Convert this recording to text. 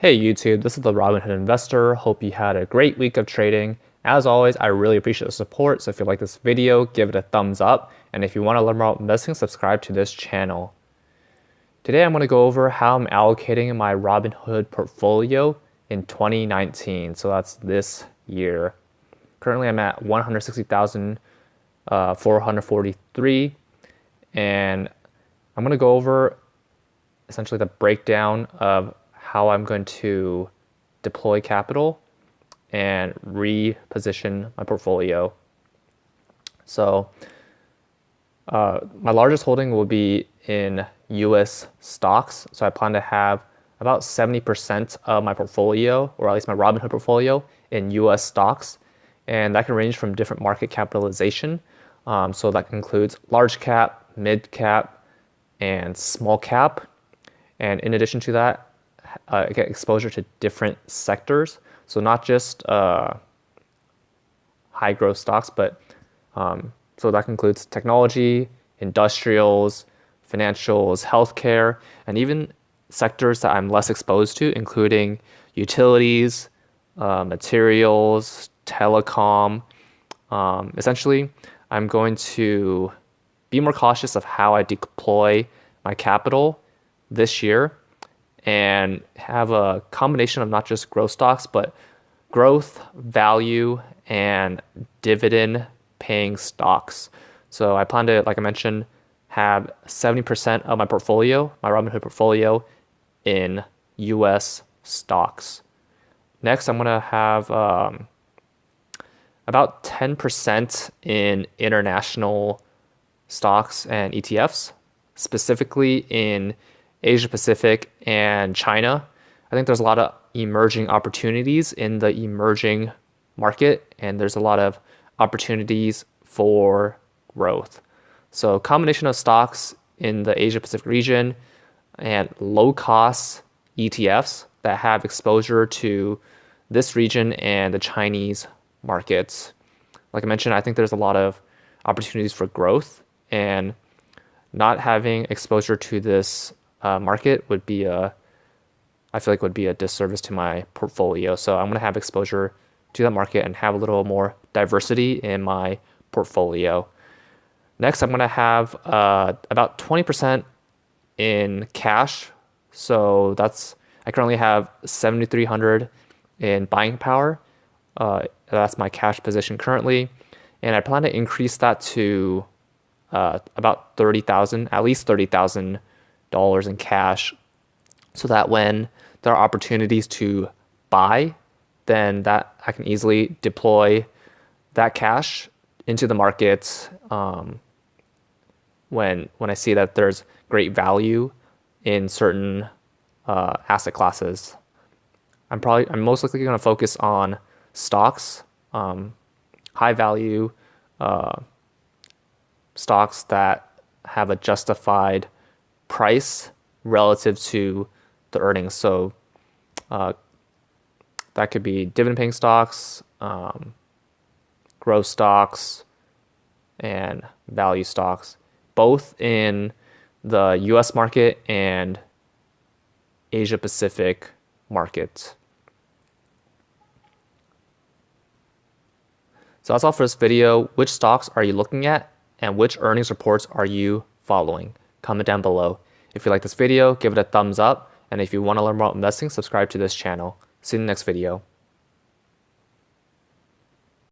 Hey YouTube, this is the Robinhood Investor. Hope you had a great week of trading. As always, I really appreciate the support, so if you like this video, give it a thumbs up. And if you want to learn more about investing, subscribe to this channel. Today I'm going to go over how I'm allocating my Robinhood portfolio in 2019. So that's this year. Currently I'm at 160,443, and I'm going to go over essentially the breakdown of how I'm going to deploy capital and reposition my portfolio. So my largest holding will be in US stocks. So I plan to have about 70% of my portfolio, or at least my Robinhood portfolio, in US stocks. And that can range from different market capitalization. So that includes large cap, mid cap, and small cap. And in addition to that, I get exposure to different sectors. So not just high growth stocks, but so that includes technology, industrials, financials, healthcare, and even sectors that I'm less exposed to, including utilities, materials, telecom. Essentially, I'm going to be more cautious of how I deploy my capital this year and have a combination of not just growth stocks, but growth, value, and dividend paying stocks. So I plan to, like I mentioned, have 70% of my portfolio, my Robinhood portfolio, in US stocks. Next, I'm going to have about 10% in international stocks and ETFs, specifically in Asia Pacific and China. I think there's a lot of emerging opportunities in the emerging market, and there's a lot of opportunities for growth. So combination of stocks in the Asia Pacific region and low cost ETFs that have exposure to this region and the Chinese markets. Like I mentioned, I think there's a lot of opportunities for growth, and not having exposure to this market would be I feel like would be a disservice to my portfolio. So I'm going to have exposure to that market and have a little more diversity in my portfolio. Next, I'm going to have about 20% in cash. So I currently have 7,300 in buying power. That's my cash position currently, and I plan to increase that to about 30,000, at least $30,000 in cash, so that when there are opportunities to buy, then that I can easily deploy that cash into the market when I see that there's great value in certain asset classes. I'm most likely going to focus on stocks, high value stocks that have a justified price relative to the earnings. So that could be dividend paying stocks, growth stocks, and value stocks, both in the US market and Asia Pacific market. So that's all for this video. Which stocks are you looking at, and which earnings reports are you following? Comment down below. If you like this video, give it a thumbs up. And if you want to learn more about investing, subscribe to this channel. See you in the next video.